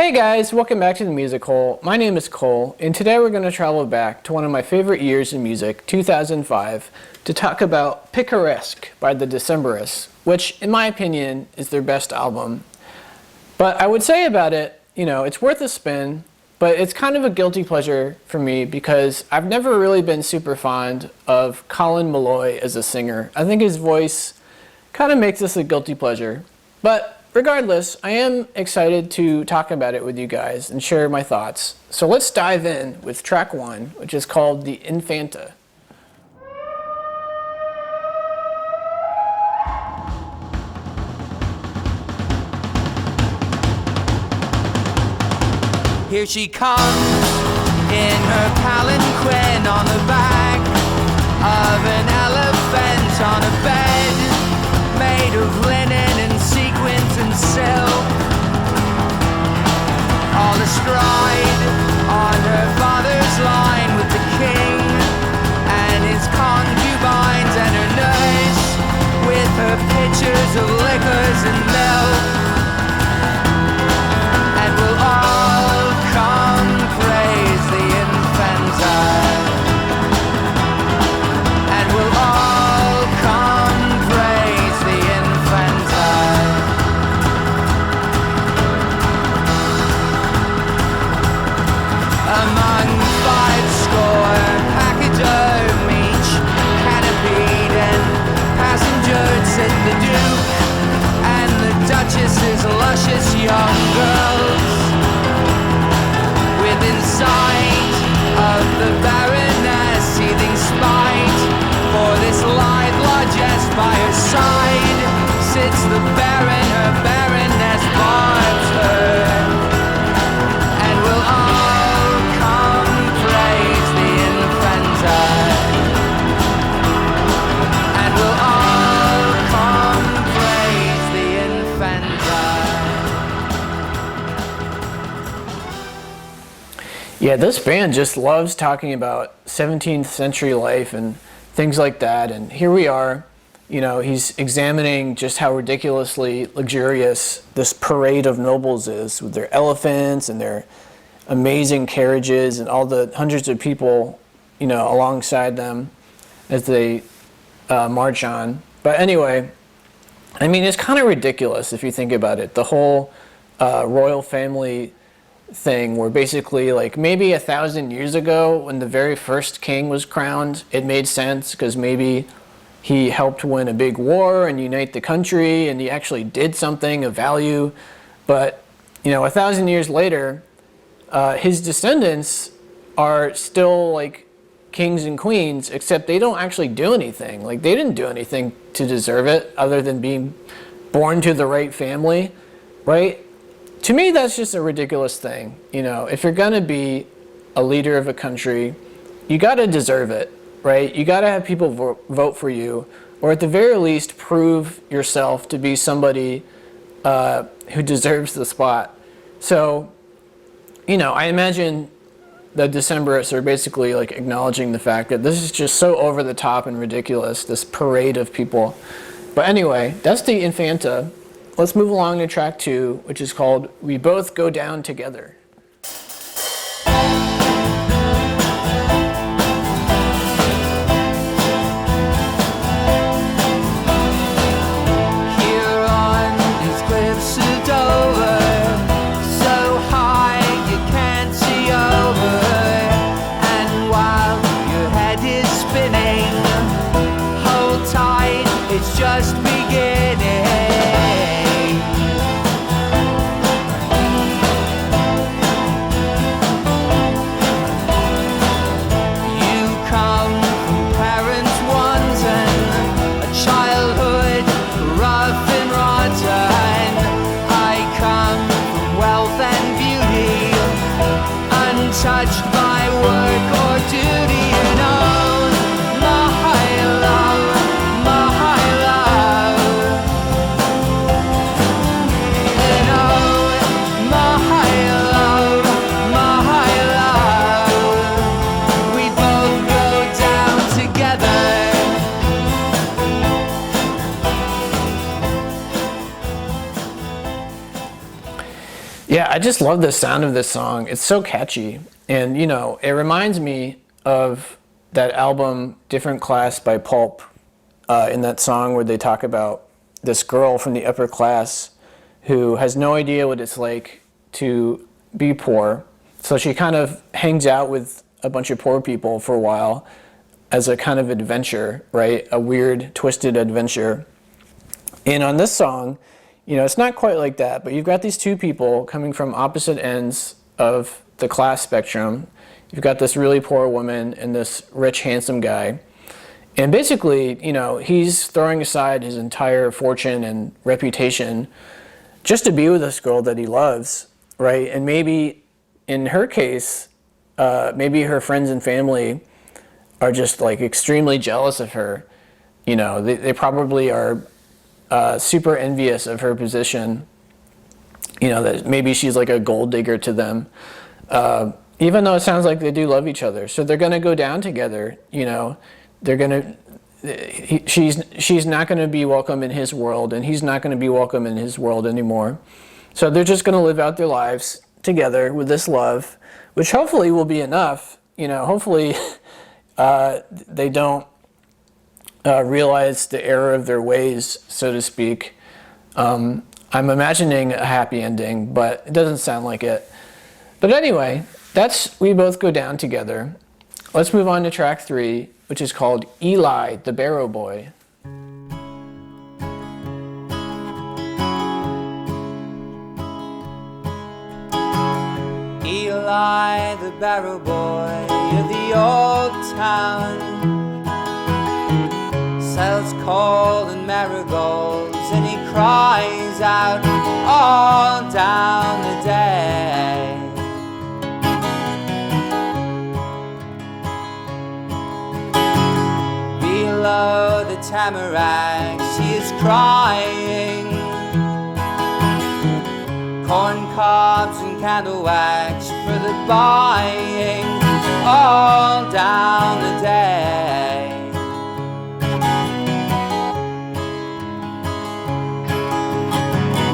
Hey guys, welcome back to the Music Hole. My name is Cole, and today we're going to travel back to one of my favorite years in music, 2005, to talk about Picaresque by the Decemberists, which, in my opinion, is their best album. But I would say about it, it's worth a spin, but it's kind of a guilty pleasure for me because I've never really been super fond of Colin Meloy as a singer. I think his voice kind of makes this a guilty pleasure. But regardless, I am excited to talk about it with you guys and share my thoughts. So let's dive in with track 1, which is called the Infanta. Here she comes in her palanquin on the back of an elephant on a bed made of linen and sequins and silk, all astride on her father's line with the king and his concubines and her nurse with her pitchers of liquors and milk, and we'll all come praise the Infanta, and we'll all come praise the Infanta. Among 50 pachyderm each canopied and passengered sit the Duke and the Duchess's luscious young girls, within sight of the Baroness, seething spite for this lithe largesse. By her side sits the Baron, her Baroness barbs her, and we'll all come praise the Infanta, and we'll all come praise the Infanta. Yeah, this band just loves talking about 17th century life and things like that. And here we are, he's examining just how ridiculously luxurious this parade of nobles is with their elephants and their amazing carriages and all the hundreds of people, alongside them as they march on. But anyway, it's kind of ridiculous if you think about it. The whole royal family thing where basically maybe 1,000 years ago when the very first king was crowned, it made sense because maybe he helped win a big war and unite the country and he actually did something of value. But 1,000 years later, his descendants are still kings and queens, except they don't actually do anything. They didn't do anything to deserve it other than being born to the right family, right? To me, that's just a ridiculous thing. If you're going to be a leader of a country, you got to deserve it, right? You got to have people vote for you, or at the very least, prove yourself to be somebody who deserves the spot. So, I imagine the Decemberists are basically acknowledging the fact that this is just so over the top and ridiculous, this parade of people. But anyway, that's the Infanta. Let's move along to track 2, which is called We Both Go Down Together. Here on these cliffs of Dover, so high you can't see over, and while your head is spinning, hold tight, it's just beginning. Touched by work or duty, my love, my love. Yeah, I just love the sound of this song. It's so catchy. And, you know, it reminds me of that album, Different Class by Pulp, in that song where they talk about this girl from the upper class who has no idea what it's like to be poor. So she kind of hangs out with a bunch of poor people for a while as a kind of adventure, right? A weird, twisted adventure. And on this song, you know, it's not quite like that, but you've got these two people coming from opposite ends of the class spectrum. You've got this really poor woman and this rich, handsome guy. And basically, you know, he's throwing aside his entire fortune and reputation just to be with this girl that he loves, right? And maybe in her case, maybe her friends and family are just like extremely jealous of her. You know, they probably are super envious of her position. You know, that maybe she's like a gold digger to them. Even though it sounds like they do love each other. So they're going to go down together, you know. They're going to, she's not going to be welcome in his world, and he's not going to be welcome in his world anymore. So they're just going to live out their lives together with this love, which hopefully will be enough. You know, hopefully they don't realize the error of their ways, so to speak. I'm imagining a happy ending, but it doesn't sound like it. But anyway, that's We Both Go Down Together. Let's move on to track 3, which is called Eli, the Barrow Boy. Eli, the Barrow Boy of the old town, sells coal and marigolds, and he cries out all down the day. Below the tamaracks he is crying, corn cobs and candle wax for the buying all down the day.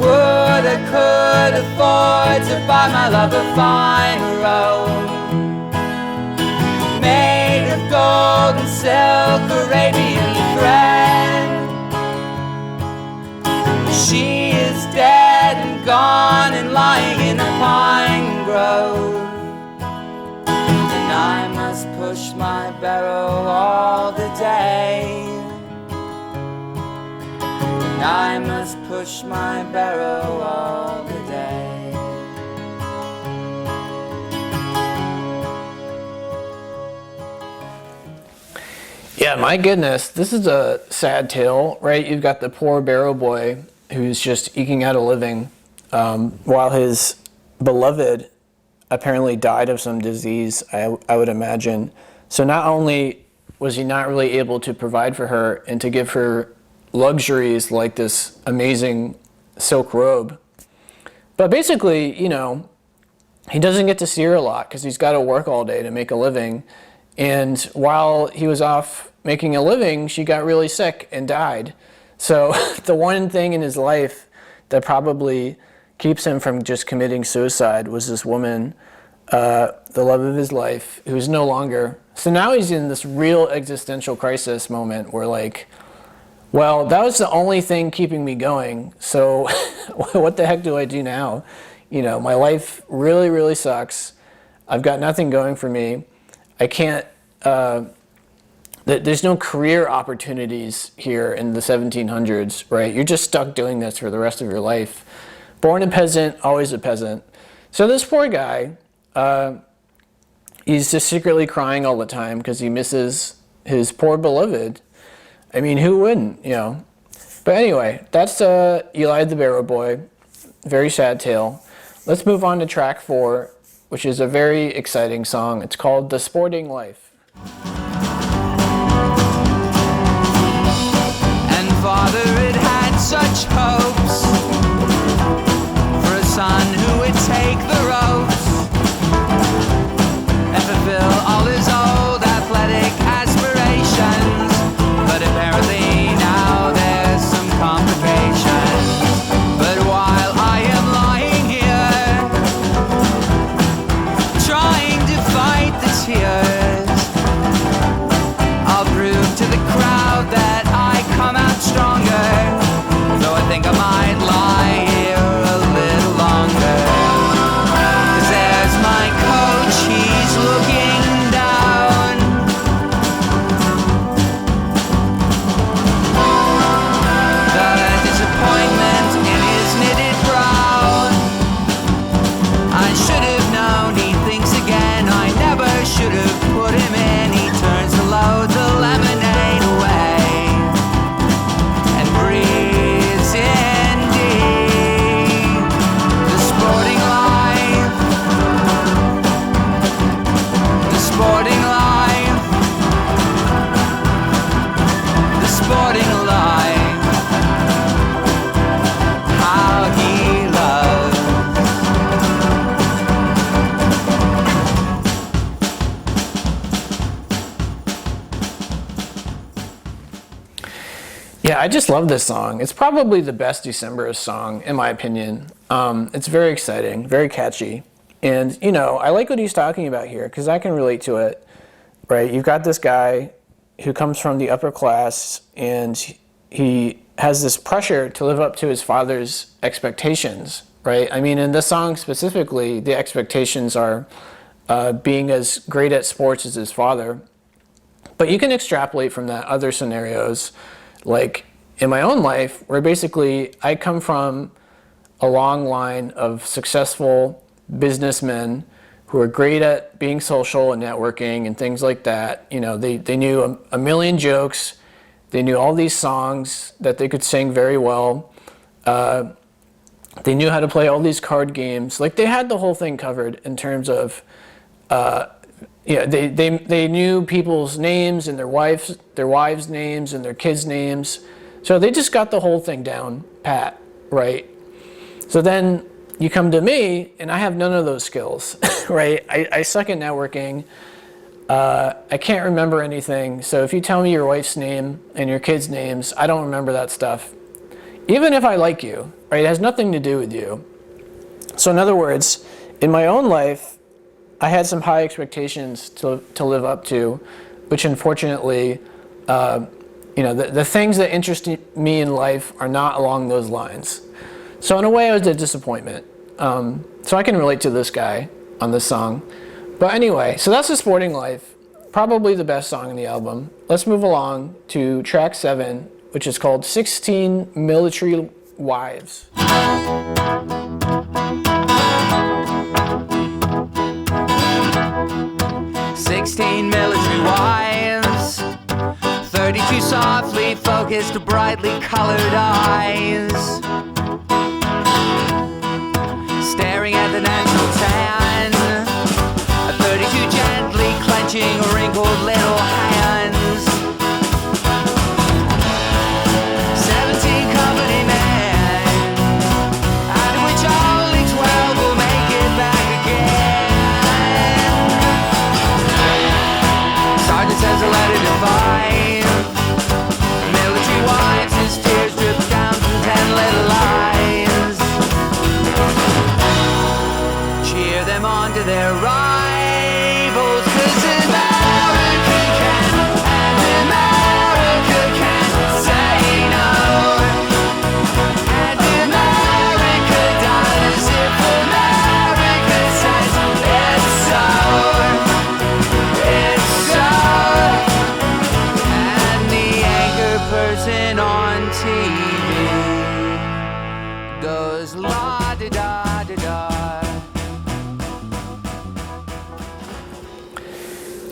Would I could afford to buy my love a fine robe made of gold and silk, Arabian thread. She is dead and gone and lying in a pine grove, and I must push my barrow all the day. And I must push my barrow all the day. Yeah, my goodness, this is a sad tale, right? You've got the poor barrow boy who's just eking out a living while his beloved apparently died of some disease, I would imagine. So not only was he not really able to provide for her and to give her luxuries like this amazing silk robe, but basically, you know, he doesn't get to see her a lot because he's got to work all day to make a living. And while he was off making a living, she got really sick and died. So the one thing in his life that probably keeps him from just committing suicide was this woman, the love of his life, who's no longer. So now he's in this real existential crisis moment where, like, well, that was the only thing keeping me going. So what the heck do I do now? You know, my life really, really sucks. I've got nothing going for me. I can't, there's no career opportunities here in the 1700s, right? You're just stuck doing this for the rest of your life. Born a peasant, always a peasant. So this poor guy, he's just secretly crying all the time because he misses his poor beloved. I mean, who wouldn't, you know? But anyway, that's Eli the Barrow Boy. Very sad tale. Let's move on to track 4, which is a very exciting song. It's called The Sporting Life. And father had had such hopes for a son who would take the ropes and fulfill all his old athletic aspirations. But apparently now there's some complications. But while I am lying here I just love this song. It's probably the best Decemberist song, in my opinion. It's very exciting, very catchy. And, you know, I like what he's talking about here because I can relate to it, right? You've got this guy who comes from the upper class and he has this pressure to live up to his father's expectations, right? I mean, in this song specifically, the expectations are being as great at sports as his father. But you can extrapolate from that other scenarios, like in my own life, where basically I come from a long line of successful businessmen who are great at being social and networking and things like that. You know, they knew a million jokes. They knew all these songs that they could sing very well. They knew how to play all these card games. Like, they had the whole thing covered in terms of, they knew people's names and their wives' names and their kids' names. So they just got the whole thing down pat, right? So then you come to me, and I have none of those skills, right? I suck at networking. I can't remember anything. So if you tell me your wife's name and your kids' names, I don't remember that stuff. Even if I like you, right? It has nothing to do with you. So in other words, in my own life, I had some high expectations to live up to, which unfortunately, the things that interest me in life are not along those lines. So in a way, it was a disappointment. So I can relate to this guy on this song. But anyway, so that's The Sporting Life, probably the best song in the album. Let's move along to track 7, which is called 16 Military Wives. 16 military wives, 32 softly focused, brightly colored eyes, staring at the natural tan, 32 gently clenching wrinkled little hands, 17 company men, out of which only 12 will make it back again. Sergeant sends a letter to 5 military wives, his tears drip down from 10 little eyes. Cheer them on to their rivals, 'cause America can, and America can say no, and America does if America says it's so. It's so. And the anchor person on TV goes la da da da da.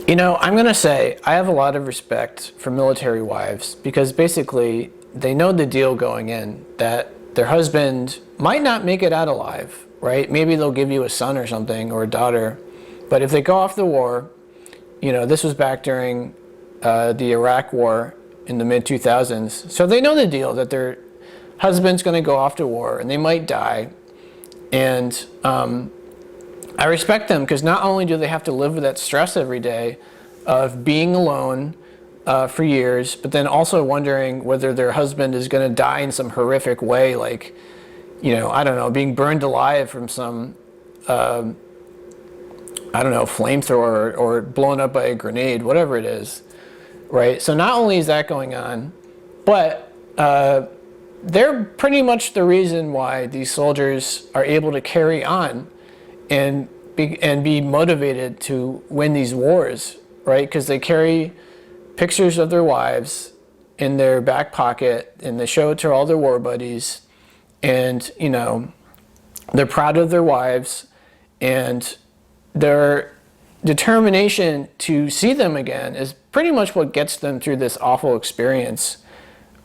You know, I'm going to say I have a lot of respect for military wives because basically they know the deal going in that their husband might not make it out alive, right? Maybe they'll give you a son or something or a daughter. But if they go off the war, you know, this was back during the Iraq war in the mid-2000s. So they know the deal that their husband's going to go off to war and they might die. And I respect them because not only do they have to live with that stress every day of being alone for years, but then also wondering whether their husband is going to die in some horrific way, like, you know, I don't know, being burned alive from some, flamethrower or blown up by a grenade, whatever it is, right? So not only is that going on, but they're pretty much the reason why these soldiers are able to carry on and be motivated to win these wars, right? Because they carry pictures of their wives in their back pocket and they show it to all their war buddies, and you know, they're proud of their wives, and their determination to see them again is pretty much what gets them through this awful experience,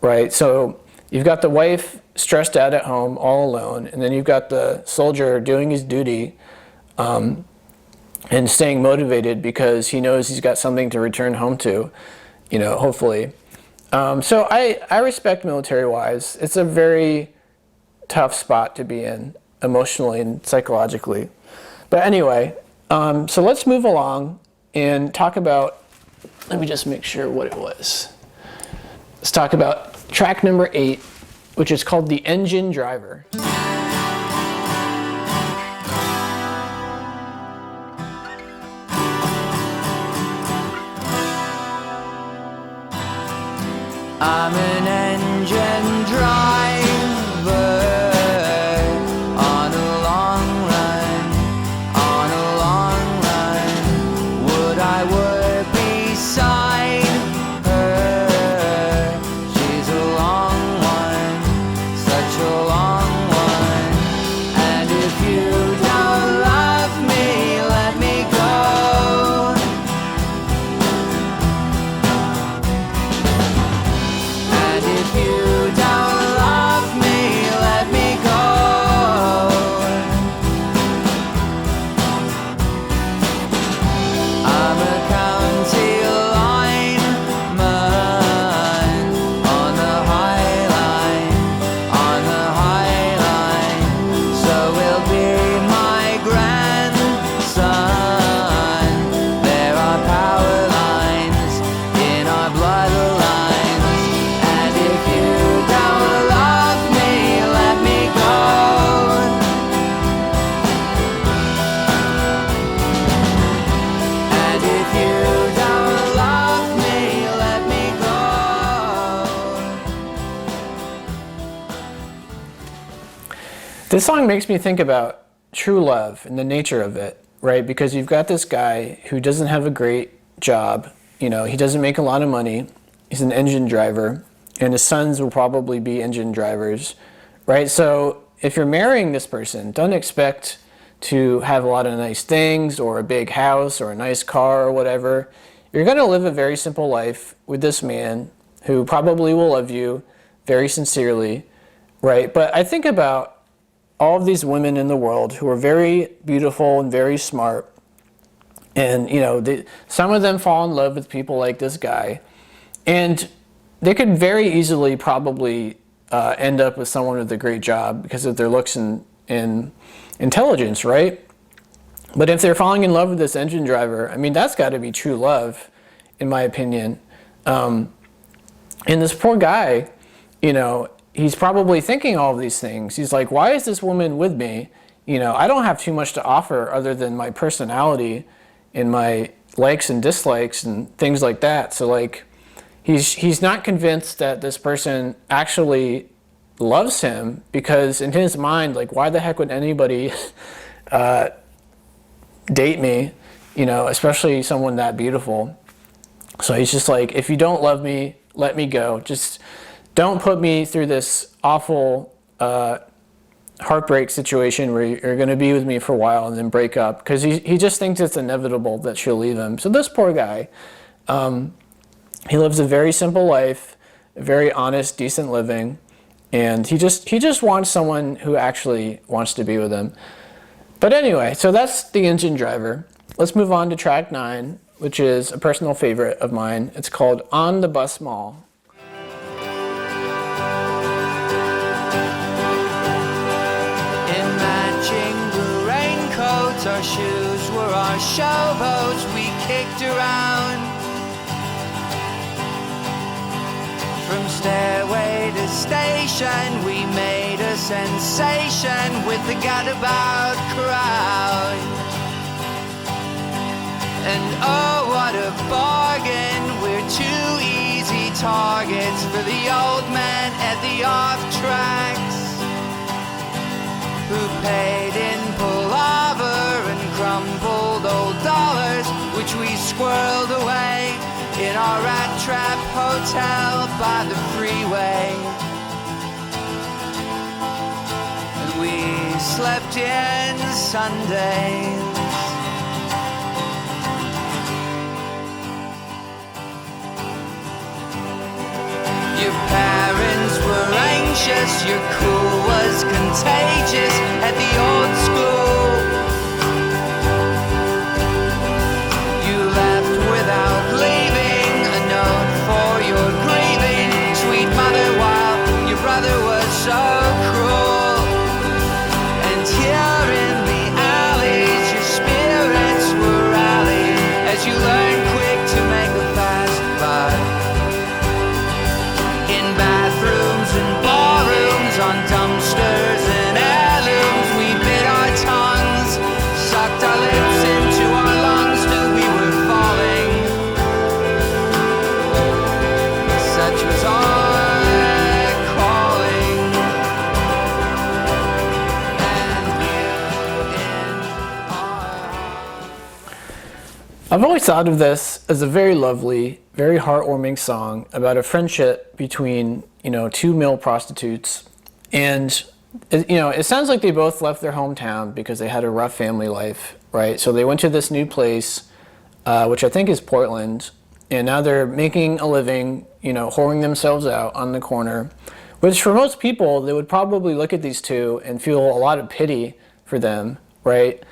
right? So you've got the wife stressed out at home all alone, and then you've got the soldier doing his duty and staying motivated because he knows he's got something to return home to, you know, hopefully. So I respect military wives. It's a very tough spot to be in emotionally and psychologically. But anyway, so let's move along and talk about, let me just make sure what it was. Let's talk about track number 8, which is called The Engine Driver. I'm an engine driver on a long run, on a long run. Would I work beside her? She's a long one, such a long one. And if you don't love me, let me go. And if you don't love me, let me go. I'm a county lineman on the high line, on the high line. So will be my grandson. There are power lines in our bloodlines. And if you don't love me, let me go. And if you don't love me, let me go. This song makes me think about true love and the nature of it, right? Because you've got this guy who doesn't have a great job. You know, he doesn't make a lot of money. He's an engine driver, and his sons will probably be engine drivers, right? So if you're marrying this person, don't expect to have a lot of nice things or a big house or a nice car or whatever. You're going to live a very simple life with this man who probably will love you very sincerely, right? But I think about all of these women in the world who are very beautiful and very smart, and you know, some of them fall in love with people like this guy, and they could very easily probably end up with someone with a great job because of their looks and intelligence, right? But if they're falling in love with this engine driver, I mean, that's got to be true love, in my opinion. And this poor guy, you know, he's probably thinking all of these things. He's like, why is this woman with me? You know, I don't have too much to offer other than my personality and my likes and dislikes and things like that. So like, he's not convinced that this person actually loves him, because in his mind, like, why the heck would anybody date me? You know, especially someone that beautiful. So he's just like, if you don't love me, let me go. Just don't put me through this awful heartbreak situation where you're going to be with me for a while and then break up, because he just thinks it's inevitable that she'll leave him. So this poor guy, he lives a very simple life, a very honest, decent living, and he just wants someone who actually wants to be with him. But anyway, so that's The Engine Driver. Let's move on to track 9, which is a personal favorite of mine. It's called On the Bus Mall. Our shoes were our showboats we kicked around. From stairway to station we made a sensation with the gadabout crowd. And oh, what a bargain, we're 2 easy targets for the old man at the off tracks, who paid in palaver and crumpled old dollars, which we squirreled away in our rat trap hotel by the freeway. And we slept in Sundays. Your parents were anxious, your cool was contagious at the old school. You left without leaving a note for your grieving sweet mother, while your brother was so cruel. And here in the alleys your spirits were rallied as you learned quick to make a fast buck. In bathroom I've always thought of this as a very lovely, very heartwarming song about a friendship between, two male prostitutes. And, it sounds like they both left their hometown because they had a rough family life, right? So they went to this new place, which I think is Portland, and now they're making a living, whoring themselves out on the corner, which for most people, they would probably look at these two and feel a lot of pity for them, right?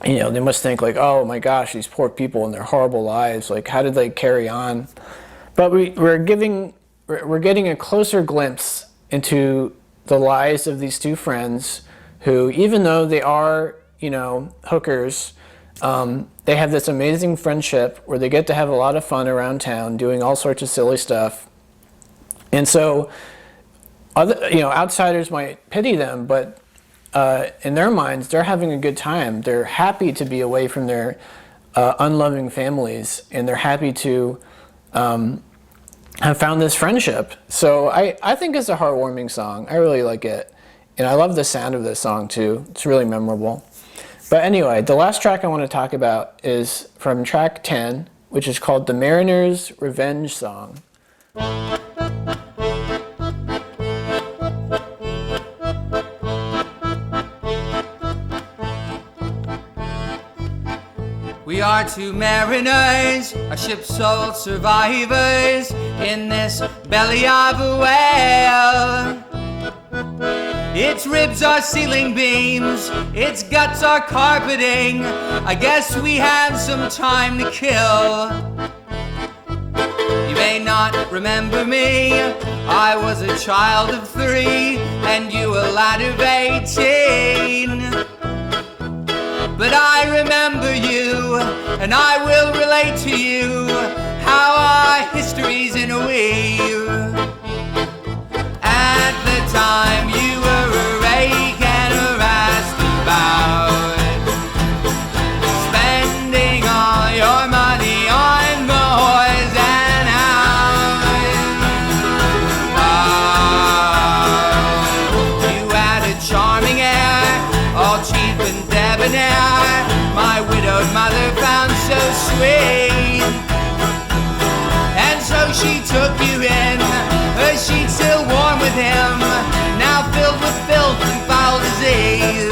They must think like, oh my gosh, these poor people and their horrible lives, like how did they carry on? But we're getting a closer glimpse into the lives of these two friends who, even though they are, hookers, they have this amazing friendship where they get to have a lot of fun around town doing all sorts of silly stuff. And so, outsiders might pity them, but in their minds, they're having a good time. They're happy to be away from their unloving families, and they're happy to have found this friendship. So I think it's a heartwarming song. I really like it. And I love the sound of this song, too. It's really memorable. But anyway, the last track I want to talk about is from track 10, which is called The Mariner's Revenge Song. We are two mariners, our ship's sole survivors in this belly of a whale. Its ribs are ceiling beams, its guts are carpeting. I guess we have some time to kill. You may not remember me, I was a child of 3 and you a lad of 18. But I remember you, and I will relate to you how our history's in a weave. At the time you were a rake and a roustabout, spending all your money on boys and hounds. Oh, you had a charming air, all cheap and debonair, my widowed mother found so sweet. And so she took you in, her sheets still warm with him, now filled with filth and foul disease.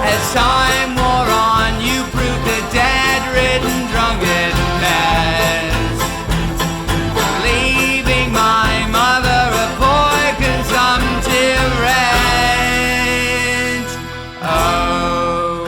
As time wore on, you proved a dead-ridden, drunken mess, leaving my mother a poor, consumptive wretch. Oh,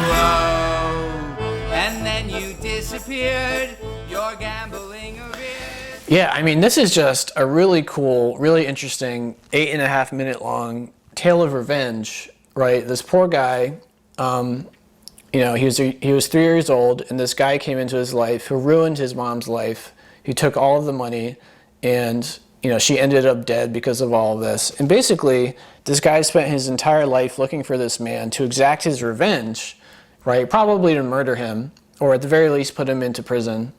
and then you disappeared, your gambling arrears. Yeah, I mean, this is just a really cool, really interesting 8.5 minute long tale of revenge, right? This poor guy, he was 3 years old, and this guy came into his life who ruined his mom's life. He took all of the money, and she ended up dead because of all of this. And basically, this guy spent his entire life looking for this man to exact his revenge, right? Probably to murder him, or at the very least put him into prison.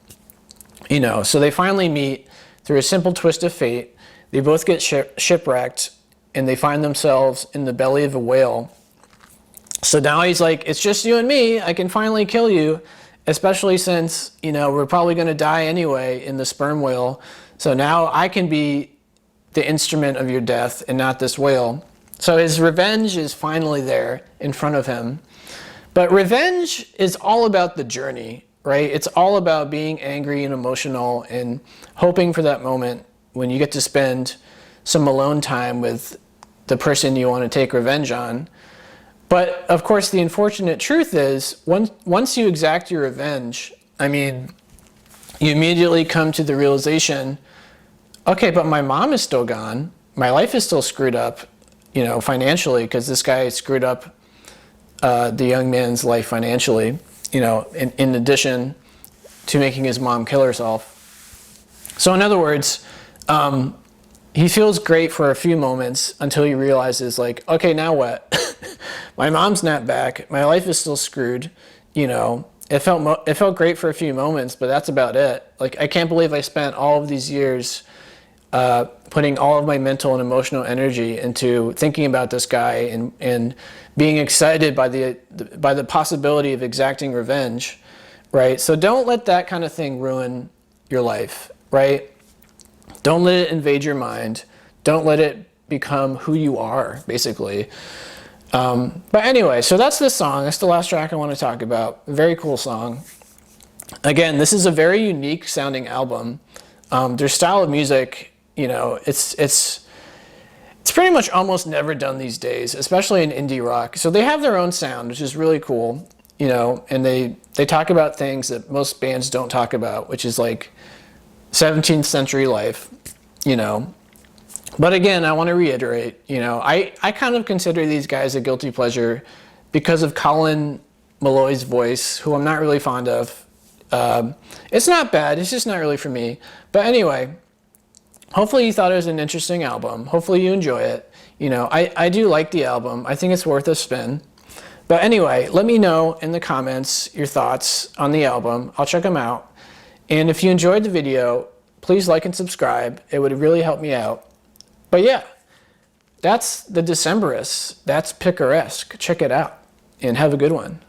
So they finally meet through a simple twist of fate. They both get shipwrecked, and they find themselves in the belly of a whale. So now he's like, it's just you and me. I can finally kill you, especially since, we're probably going to die anyway in the sperm whale. So now I can be the instrument of your death and not this whale. So his revenge is finally there in front of him. But revenge is all about the journey, right? It's all about being angry and emotional and hoping for that moment when you get to spend some alone time with the person you want to take revenge on. But of course, the unfortunate truth is, once you exact your revenge, you immediately come to the realization, okay, but my mom is still gone. My life is still screwed up, financially, because this guy screwed up the young man's life financially, in addition to making his mom kill herself. So in other words, he feels great for a few moments until he realizes, like, okay, now what? My mom's not back. My life is still screwed. It felt great for a few moments, but that's about it. Like, I can't believe I spent all of these years putting all of my mental and emotional energy into thinking about this guy and being excited by the possibility of exacting revenge. right? So don't let that kind of thing ruin your life, right? Don't let it invade your mind. Don't let it become who you are, basically. But anyway, so that's this song. That's the last track I want to talk about. Very cool song. Again, this is a very unique sounding album. Their style of music, you know, it's pretty much almost never done these days, especially in indie rock. So they have their own sound, which is really cool, you know, and they talk about things that most bands don't talk about, which is like 17th century life, you know. But again, I want to reiterate, you know, I kind of consider these guys a guilty pleasure because of Colin Malloy's voice, who I'm not really fond of. It's not bad, it's just not really for me. But anyway, hopefully you thought it was an interesting album. Hopefully you enjoy it. You know, I do like the album. I think it's worth a spin. But anyway, let me know in the comments your thoughts on the album. I'll check them out. And if you enjoyed the video, please like and subscribe. It would really help me out. But yeah, that's the Decemberists. That's Picaresque. Check it out and have a good one.